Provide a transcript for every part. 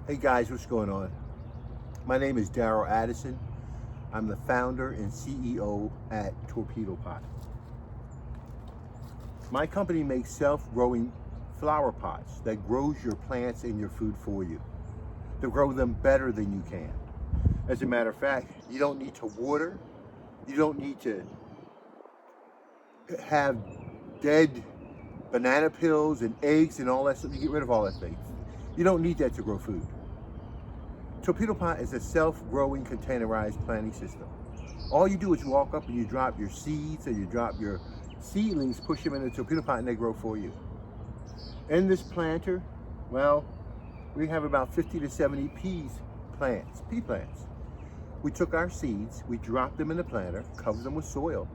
Hey guys, what's going on? My name is Daryl Addison. I'm the founder and CEO at Torpedopot. My company makes self-growing flower pots that grows your plants and your food for you, to grow them better than you can. As a matter of fact, you don't need to water, you don't need to have dead banana peels and eggs and all that stuff. You get rid of all that thing. You don't need that to grow food. Torpedopot is a self-growing containerized planting system. All you do is walk up and you drop your seeds or you drop your seedlings, push them in the Torpedopot and they grow for you. In this planter, well, we have about 50 to 70 pea plants. We took our seeds, we dropped them in the planter, covered them with soil.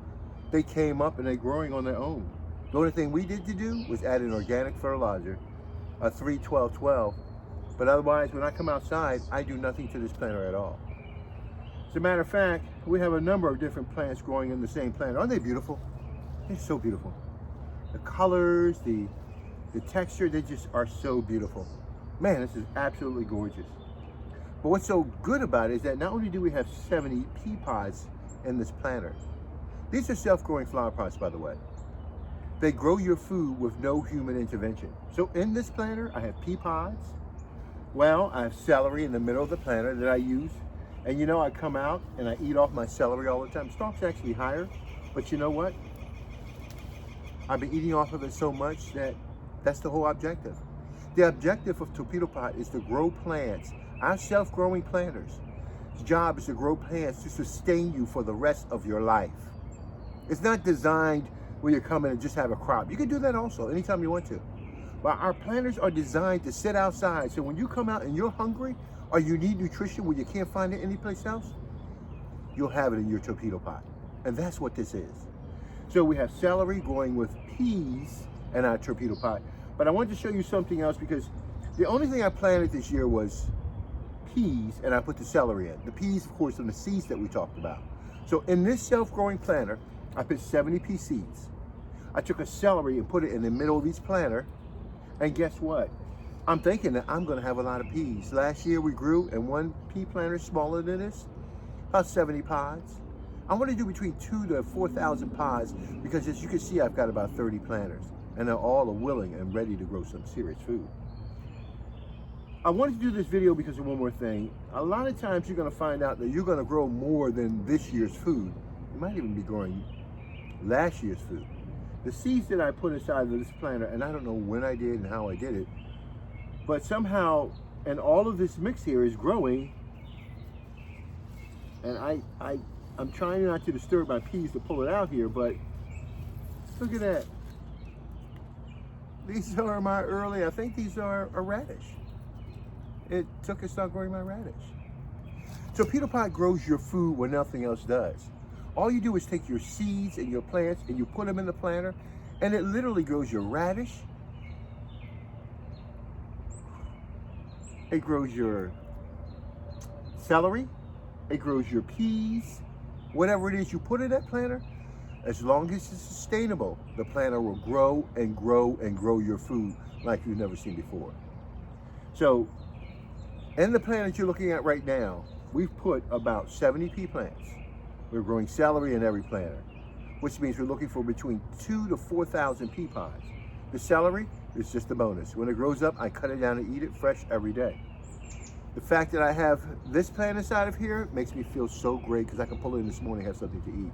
They came up and they're growing on their own. The only thing we did to do was add an organic fertilizer, a 3-12-12, but otherwise, when I come outside, I do nothing to this planter at all. As a matter of fact, we have a number of different plants growing in the same planter. Aren't they beautiful? They're so beautiful. The colors, the texture, they just are so beautiful. Man, this is absolutely gorgeous. But what's so good about it is that not only do we have 70 pea pods in this planter, these are self-growing flower pots, by the way. They grow your food with no human intervention. So in this planter, I have pea pods. Well, I have celery in the middle of the planter that I use. And you know, I come out and I eat off my celery all the time. Stalk's actually higher, but you know what? I've been eating off of it so much that that's the whole objective. The objective of Torpedopot is to grow plants, our self-growing planters. Its job is to grow plants to sustain you for the rest of your life. It's not designed where you come in and just have a crop. You can do that also anytime you want to. But our planters are designed to sit outside. So when you come out and you're hungry or you need nutrition where you can't find it anyplace else, you'll have it in your Torpedopot. And that's what this is. So we have celery growing with peas in our Torpedopot. But I wanted to show you something else because the only thing I planted this year was peas, and I put the celery in. The peas, of course, are the seeds that we talked about. So in this self-growing planter, I put 70 pea seeds. I took a celery and put it in the middle of each planter. And guess what? I'm thinking that I'm gonna have a lot of peas. Last year we grew in one pea planter smaller than this, about 70 pods. I want to do between 2,000 to 4,000 pods because as you can see, I've got about 30 planters and they're all willing and ready to grow some serious food. I wanted to do this video because of one more thing. A lot of times you're gonna find out that you're gonna grow more than this year's food. You might even be growing last year's food. The seeds that I put inside of this planter, and I don't know when I did and how I did it, but somehow, and all of this mix here is growing, and I'm trying not to disturb my peas to pull it out here, but look at that. These are my early, I think these are a radish. It took a start growing my radish. So Torpedopot grows your food when nothing else does. All you do is take your seeds and your plants and you put them in the planter and it literally grows your radish. It grows your celery. It grows your peas. Whatever it is you put in that planter, as long as it's sustainable, the planter will grow and grow and grow your food like you've never seen before. So in the plant that you're looking at right now, we've put about 70 pea plants. We're growing celery in every planter, which means we're looking for between 2,000 to 4,000 pea pods. The celery is just a bonus. When it grows up, I cut it down and eat it fresh every day. The fact that I have this plant inside of here makes me feel so great because I can pull it in this morning and have something to eat.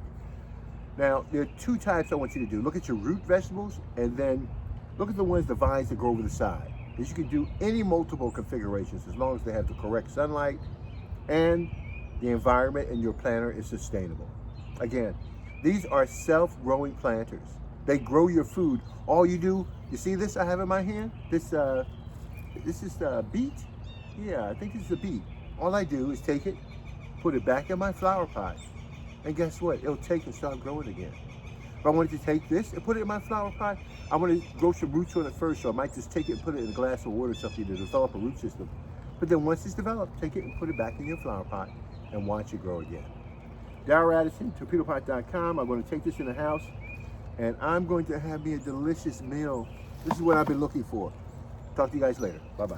Now, there are two types I want you to do. Look at your root vegetables and then look at the vines that grow over the side. Because you can do any multiple configurations as long as they have the correct sunlight and the environment in your planter is sustainable. Again, these are self-growing planters. They grow your food. All you do, you see this I have in my hand? This is the beet? Yeah, I think this is a beet. All I do is take it, put it back in my flower pot, and guess what? It'll take and start growing again. If I wanted to take this and put it in my flower pot, I want to grow some roots on it first, so I might just take it and put it in a glass of water or something to develop a root system. But then once it's developed, take it and put it back in your flower pot and watch it grow again. Daryl Addison, Torpedopot.com. I'm going to take this in the house and I'm going to have me a delicious meal. This is what I've been looking for. Talk to you guys later. Bye-bye.